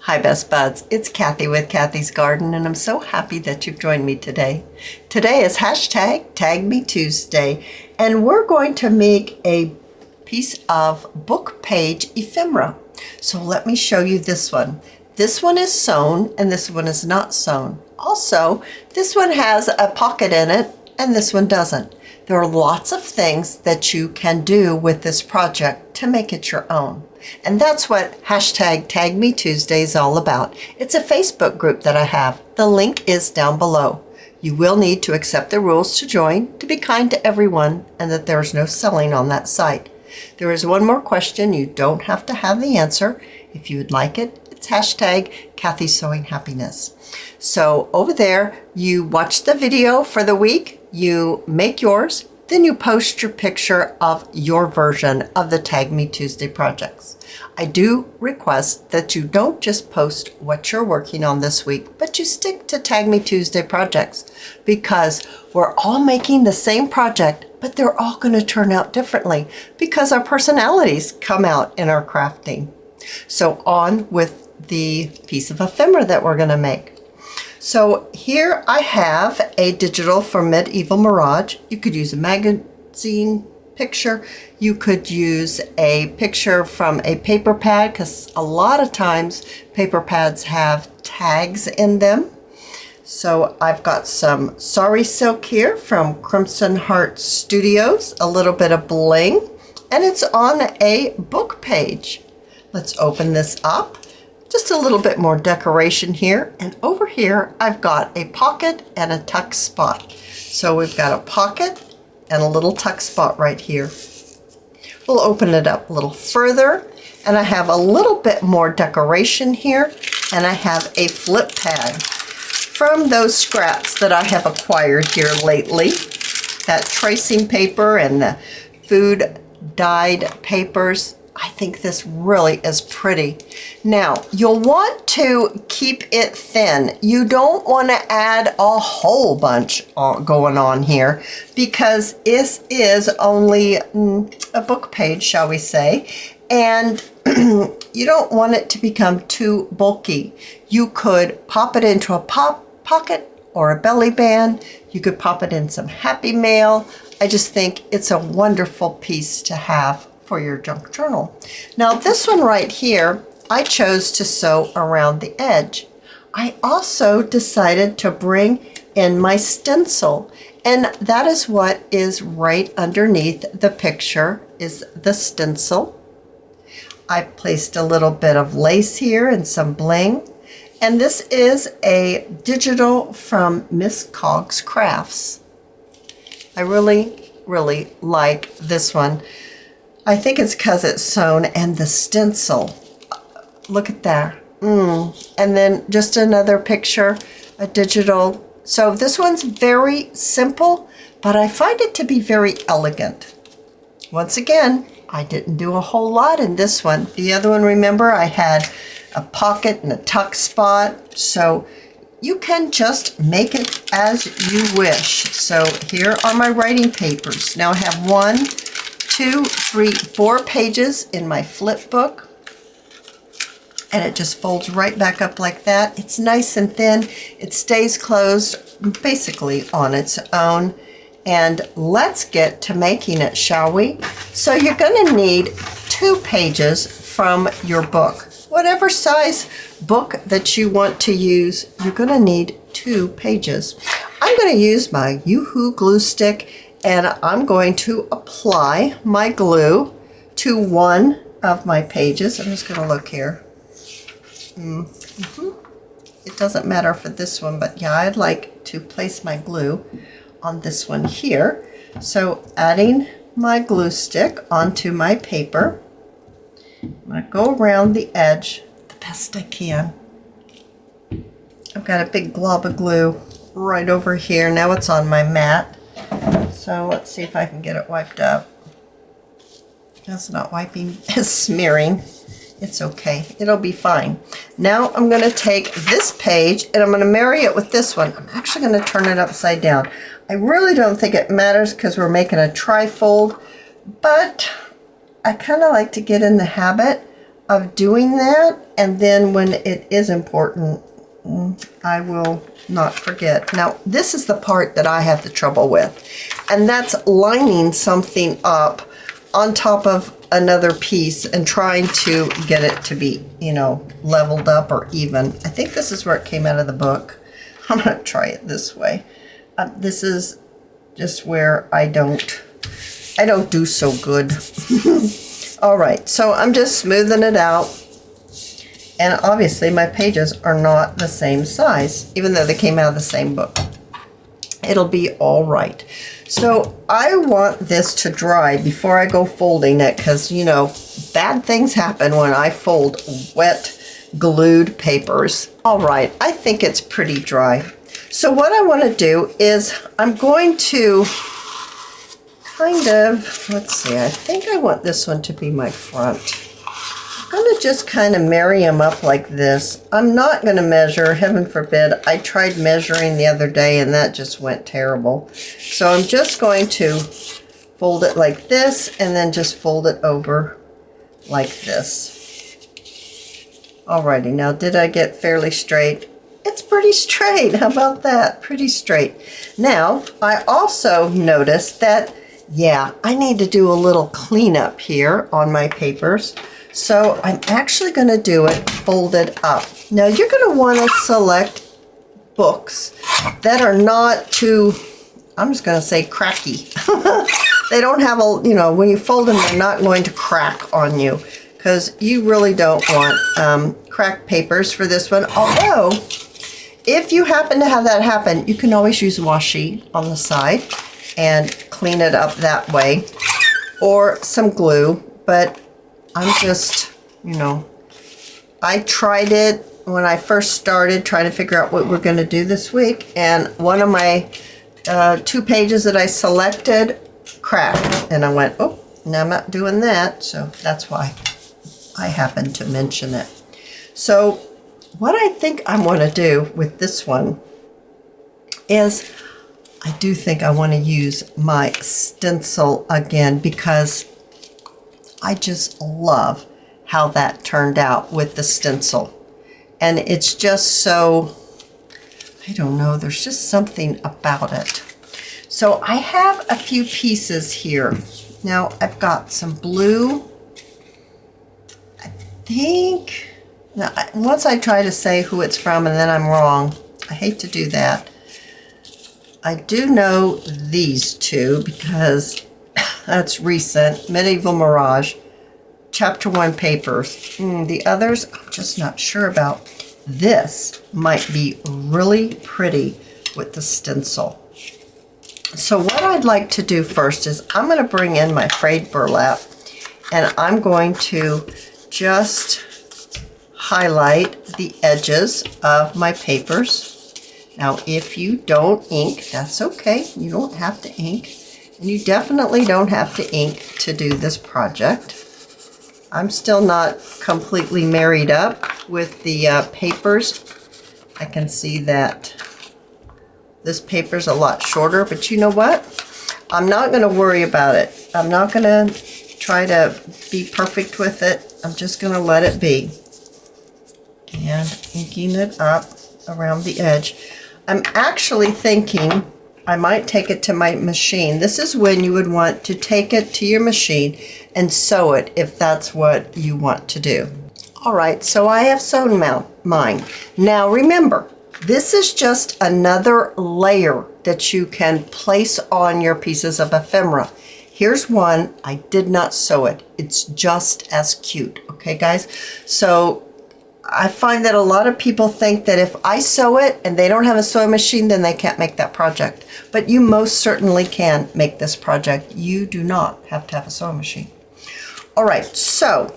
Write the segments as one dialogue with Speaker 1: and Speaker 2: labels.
Speaker 1: Hi Best Buds, it's Cathy with Cathy's Garden, and I'm so happy that you've joined me today. Today is hashtag tagmetuesday, and we're going to make a piece of book page ephemera. So let me show you this one. This one is sewn and this one is not sewn. Also, this one has a pocket in it and this one doesn't. There are lots of things that you can do with this project to make it your own. And that's what hashtag tagmetuesday is all about. It's a Facebook group that I have. The link is down below. You will need to accept the rules to join, to be kind to everyone, and that there's no selling on that site. There is one more question. You don't have to have the answer. If you would like it, it's hashtag Cathy Sewing Happiness. So over there, you watch the video for the week, you make yours, then you post your picture of your version of the Tag Me Tuesday projects. I do request that you don't just post what you're working on this week, but you stick to Tag Me Tuesday projects, because we're all making the same project, but they're all going to turn out differently because our personalities come out in our crafting. So on with the piece of ephemera that we're going to make. So here I have a digital from Medieval Mirage. You could use a magazine picture. You could use a picture from a paper pad, because a lot of times paper pads have tags in them. So I've got some Sari silk here from Crimson Heart Studios, a little bit of bling, and it's on a book page. Let's open this up. Just a little bit more decoration here, and over here I've got a pocket and a tuck spot. So we've got a pocket and a little tuck spot right here. We'll open it up a little further, and I have a little bit more decoration here, and I have a flip pad from those scraps that I have acquired here lately. That tracing paper and the food dyed papers. I think this really is pretty. Now, you'll want to keep it thin. You don't want to add a whole bunch going on here, because this is only a book page, shall we say, and you don't want it to become too bulky. You could pop it into a pocket or a belly band. You could pop it in some happy mail. I just think it's a wonderful piece to have for your junk journal. Now this one right here, I chose to sew around the edge. I also decided to bring in my stencil, and that is what is right underneath the picture, is the stencil. I placed a little bit of lace here and some bling, and this is a digital from Miss Cog's Crafts. I really like this one. I think it's because it's sewn, and the stencil. Look at that. And then just another picture, a digital. So this one's very simple, but I find it to be very elegant. Once again, I didn't do a whole lot in this one. The other one, remember, I had a pocket and a tuck spot. So you can just make it as you wish. So here are my writing papers. Now I have 1, 2, 3, 4 pages in my flip book, and it just folds right back up like that. It's nice and thin. It stays closed basically on its own. And let's get to making it, shall we? So you're going to need 2 pages from your book. Whatever size book that you want to use, you're going to need 2 pages. I'm going to use my Yoo-Hoo glue stick, and I'm going to apply my glue to one of my pages. I'm just going to look here. It doesn't matter for this one, but yeah, I'd like to place my glue on this one here. So adding my glue stick onto my paper, I'm going to go around the edge the best I can. I've got a big glob of glue right over here. Now it's on my mat. So let's see if I can get it wiped up. That's not wiping, it's smearing. It's okay, it'll be fine. Now I'm going to take this page and I'm going to marry it with this one. I'm actually going to turn it upside down. I really don't think it matters because we're making a trifold, but I kind of like to get in the habit of doing that, and then when it is important, I will not forget. Now, this is the part that I have the trouble with, and that's lining something up on top of another piece and trying to get it to be, you know, leveled up or even. I think this is where it came out of the book. I'm going to try it this way. This is just where I don't do so good. All right, so I'm just smoothing it out. And obviously my pages are not the same size, even though they came out of the same book. It'll be all right. So I want this to dry before I go folding it, because, you know, bad things happen when I fold wet, glued papers. All right, I think it's pretty dry. So what I want to do is I'm going to kind of, let's see, I think I want this one to be my front. I'm going to just kind of marry them up like this. I'm not going to measure, heaven forbid. I tried measuring the other day and that just went terrible. So I'm just going to fold it like this and then just fold it over like this. Alrighty, now did I get fairly straight? It's pretty straight. How about that? Pretty straight. Now, I also noticed that, yeah, I need to do a little cleanup here on my papers. So I'm actually going to do it folded up. Now you're going to want to select books that are not too, I'm just going to say cracky. They don't have a, you know, when you fold them, they're not going to crack on you, because you really don't want cracked papers for this one. Although, if you happen to have that happen, you can always use washi on the side and clean it up that way, or some glue. But I'm just, you know, I tried it when I first started trying to figure out what we're going to do this week, and one of my 2 pages that I selected cracked, and I went, oh, no, I'm not doing that. So that's why I happened to mention it. So what I think I want to do with this one is I do think I want to use my stencil again, because I just love how that turned out with the stencil. And it's just so, I don't know, there's just something about it. So I have a few pieces here. Now I've got some blue. I think, now, once I try to say who it's from and then I'm wrong, I hate to do that. I do know these two because that's recent. Medieval Mirage, Chapter 1 papers. The others, I'm just not sure about. This might be really pretty with the stencil. So what I'd like to do first is I'm going to bring in my frayed burlap, and I'm going to just highlight the edges of my papers. Now, if you don't ink, that's okay. You don't have to ink. And you definitely don't have to ink to do this project. I'm still not completely married up with the papers. I can see that this paper's a lot shorter, but you know what? I'm not going to worry about it. I'm not going to try to be perfect with it. I'm just going to let it be. And inking it up around the edge. I'm actually thinking I might take it to my machine. This is when you would want to take it to your machine and sew it if that's what you want to do. All right, so I have sewn mine. Now remember, this is just another layer that you can place on your pieces of ephemera. Here's one, I did not sew it. It's just as cute, okay guys? So I find that a lot of people think that if I sew it and they don't have a sewing machine, then they can't make that project. But you most certainly can make this project. You do not have to have a sewing machine. All right, so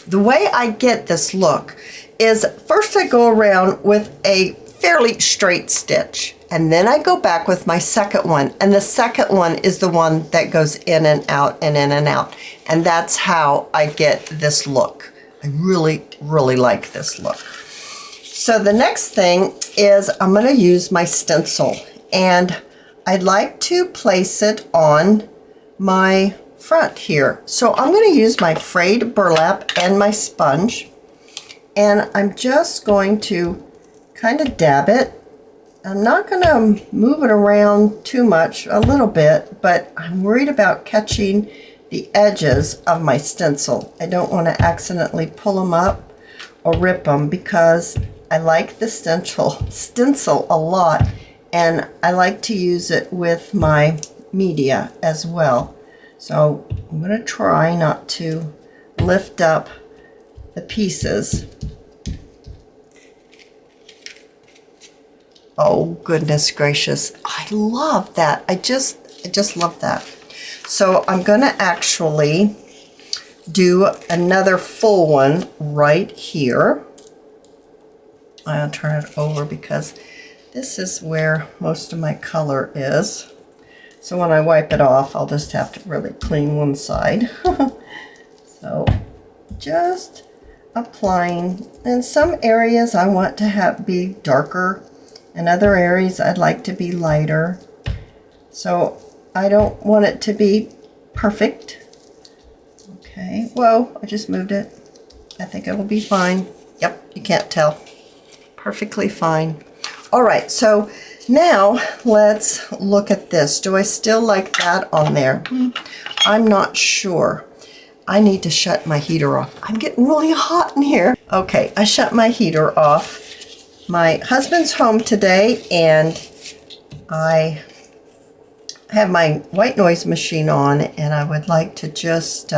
Speaker 1: the way I get this look is first I go around with a fairly straight stitch, and then I go back with my second one, and the second one is the one that goes in and out and in and out, and that's how I get this look. I really, really like this look. So the next thing is I'm going to use my stencil, and I'd like to place it on my front here. So I'm going to use my frayed burlap and my sponge, and I'm just going to kind of dab it. I'm not going to move it around too much, a little bit, but I'm worried about catching the edges of my stencil. I don't want to accidentally pull them up or rip them, because I like the stencil a lot, and I like to use it with my media as well. So I'm going to try not to lift up the pieces. Oh, goodness gracious. I love that. I just love that. So I'm going to actually do another full one right here. I'll turn it over because this is where most of my color is. So when I wipe it off, I'll just have to really clean one side. So just applying. In some areas I want to be darker. In other areas I'd like to be lighter. So I don't want it to be perfect. Okay, whoa, I just moved it. I think it will be fine. Yep, you can't tell. Perfectly fine. All right, so now let's look at this. Do I still like that on there? I'm not sure. I need to shut my heater off. I'm getting really hot in here. Okay, I shut my heater off. My husband's home today, and I have my white noise machine on, and I would like to just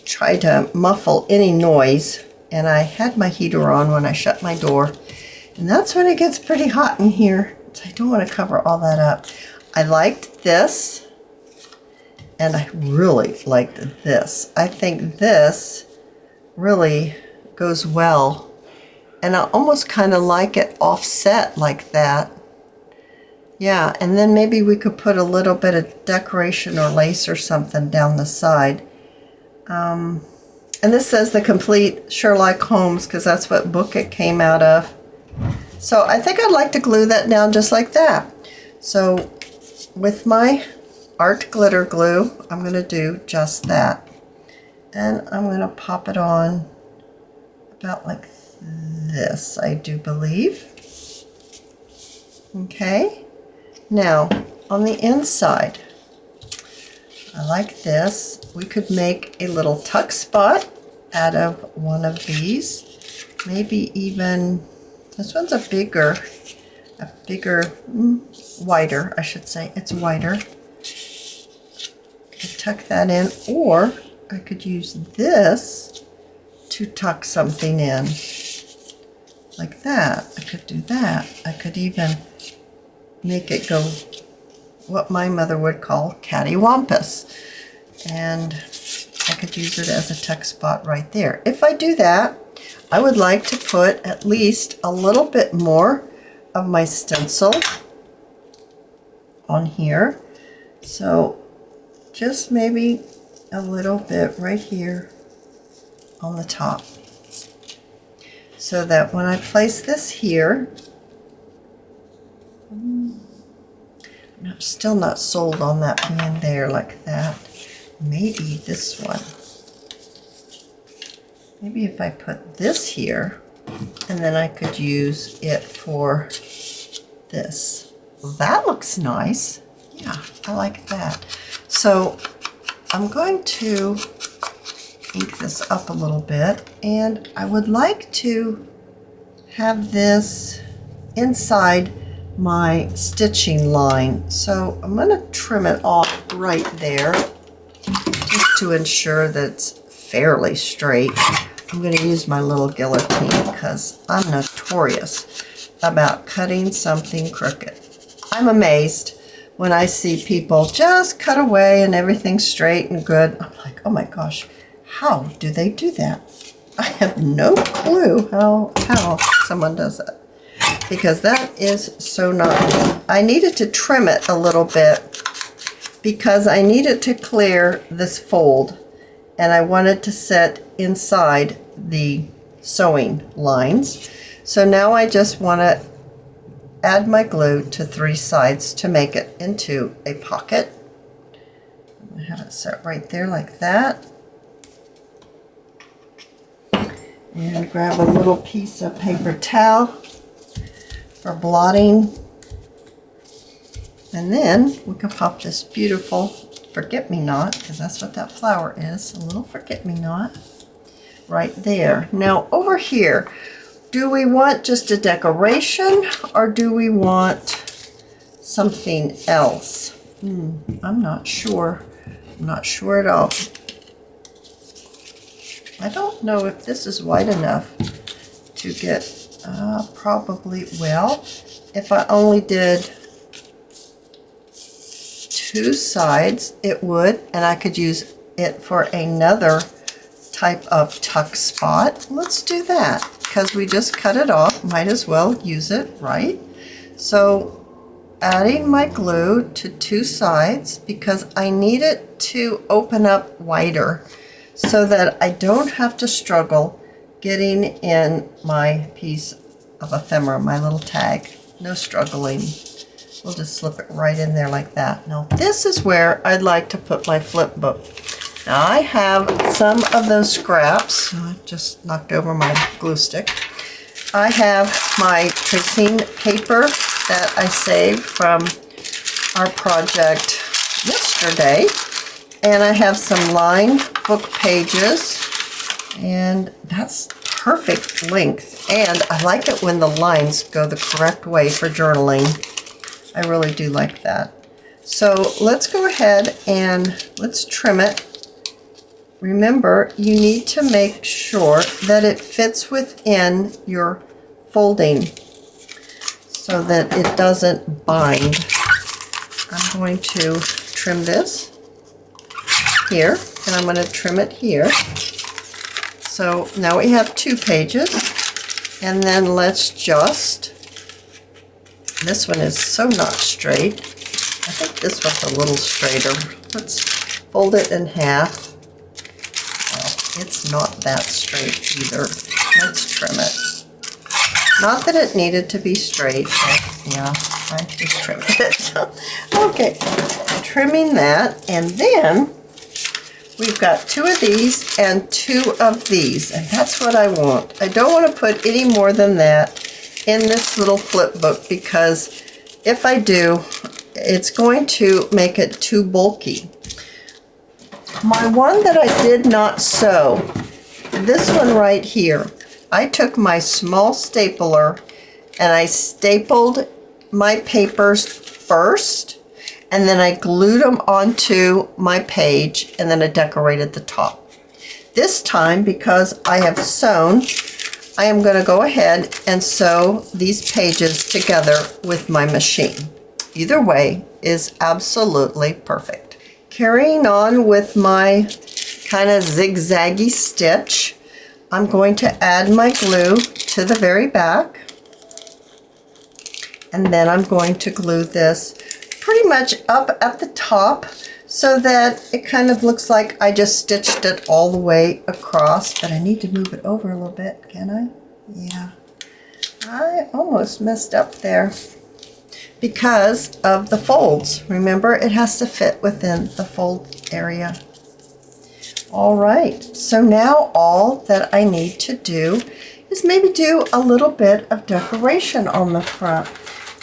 Speaker 1: try to muffle any noise. And I had my heater on when I shut my door, and that's when it gets pretty hot in here. So I don't want to cover all that up. I liked this, and I really liked this. I think this really goes well, and I almost kind of like it offset like that. Yeah, and then maybe we could put a little bit of decoration or lace or something down the side. And this says the complete Sherlock Holmes, because that's what book it came out of. So I think I'd like to glue that down just like that. So with my art glitter glue, I'm going to do just that. And I'm going to pop it on about like this, I do believe. Okay. Now, on the inside, I like this. We could make a little tuck spot out of one of these. Maybe even, this one's wider, I should say. It's wider. I could tuck that in, or I could use this to tuck something in. Like that. I could do that. I could even make it go what my mother would call cattywampus. And I could use it as a tuck spot right there. If I do that, I would like to put at least a little bit more of my stencil on here. So just maybe a little bit right here on the top. So that when I place this here, I'm still not sold on that being there like that. Maybe this one. Maybe if I put this here, and then I could use it for this. That looks nice. Yeah, I like that. So I'm going to ink this up a little bit, and I would like to have this inside my stitching line. So I'm going to trim it off right there just to ensure that it's fairly straight. I'm going to use my little guillotine because I'm notorious about cutting something crooked. I'm amazed when I see people just cut away and everything's straight and good. I'm like, oh my gosh, how do they do that? I have no clue how someone does it, because that is so not me. I needed to trim it a little bit because I needed to clear this fold, and I wanted to set inside the sewing lines. So now I just want to add my glue to 3 sides to make it into a pocket. I have it set right there like that. And grab a little piece of paper towel for blotting. And then we can pop this beautiful forget-me-not, because that's what that flower is, a little forget-me-not right there. Now over here, do we want just a decoration or do we want something else? I'm not sure. I'm not sure at all. I don't know if this is wide enough to get, probably, well, if I only did 2 sides, it would, and I could use it for another type of tuck spot. Let's do that, because we just cut it off, might as well use it, right? So adding my glue to 2 sides because I need it to open up wider so that I don't have to struggle getting in my piece of ephemera, my little tag. No struggling. We'll just slip it right in there like that. Now this is where I'd like to put my flip book. Now I have some of those scraps. I just knocked over my glue stick. I have my tracing paper that I saved from our project yesterday. And I have some lined book pages, and that's perfect length. And I like it when the lines go the correct way for journaling. I really do like that. So let's go ahead and let's trim it. Remember, you need to make sure that it fits within your folding so that it doesn't bind. I'm going to trim this here, and I'm going to trim it here. So now we have 2 pages, and then let's just, this one is so not straight. I think this one's a little straighter. Let's fold it in half. Well, it's not that straight either. Let's trim it. Not that it needed to be straight, but yeah, I just trimmed it. Okay, trimming that, and then we've got 2 of these and 2 of these, and that's what I want. I don't want to put any more than that in this little flip book because if I do, it's going to make it too bulky. My one that I did not sew, this one right here, I took my small stapler and I stapled my papers first, and then I glued them onto my page, and then I decorated the top. This time, because I have sewn, I am going to go ahead and sew these pages together with my machine. Either way is absolutely perfect. Carrying on with my kind of zigzaggy stitch, I'm going to add my glue to the very back, and then I'm going to glue this pretty much up at the top so that it kind of looks like I just stitched it all the way across, but I need to move it over a little bit, can I? Yeah, I almost messed up there because of the folds. Remember, it has to fit within the fold area. All right, so now all that I need to do is maybe do a little bit of decoration on the front.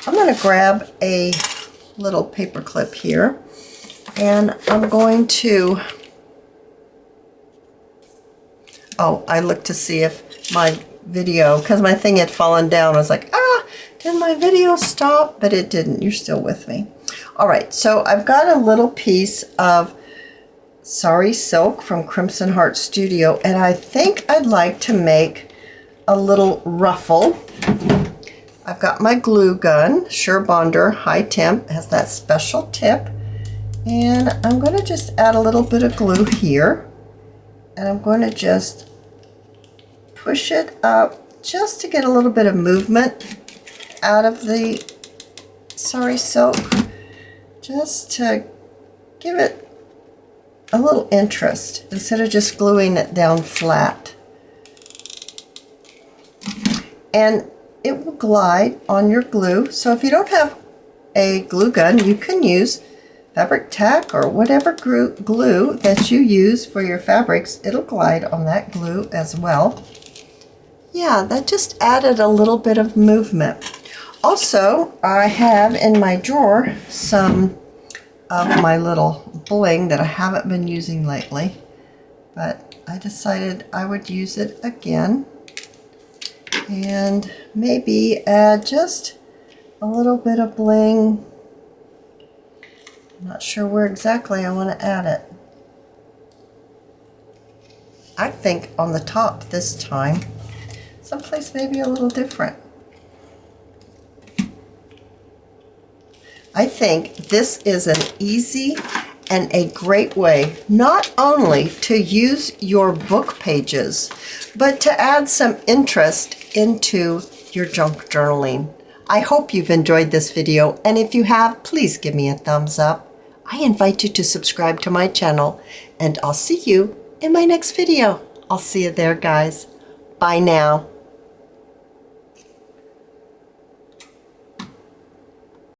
Speaker 1: I'm going to grab a little paper clip here, and I'm going to, oh, I looked to see if my video, because my thing had fallen down, I was like, did my video stop? But it didn't. You're still with me. All right, so I've got a little piece of Sari silk from Crimson Heart Studio, and I think I'd like to make a little ruffle. I've got my glue gun, Sure Bonder High Temp, has that special tip, and I'm going to just add a little bit of glue here, and I'm going to just push it up just to get a little bit of movement out of the Sari silk, just to give it a little interest instead of just gluing it down flat. And it will glide on your glue. So if you don't have a glue gun, you can use fabric tack or whatever glue that you use for your fabrics. It'll glide on that glue as well. Yeah, that just added a little bit of movement. Also, I have in my drawer some of my little bling that I haven't been using lately, but I decided I would use it again and maybe add just a little bit of bling. I'm not sure where exactly I want to add it. I think on the top this time, someplace maybe a little different. I think this is an easy and a great way not only to use your book pages, but to add some interest into your junk journaling. I hope you've enjoyed this video, and if you have, please give me a thumbs up. I invite you to subscribe to my channel, and I'll see you in my next video. I'll see you there, guys. Bye now.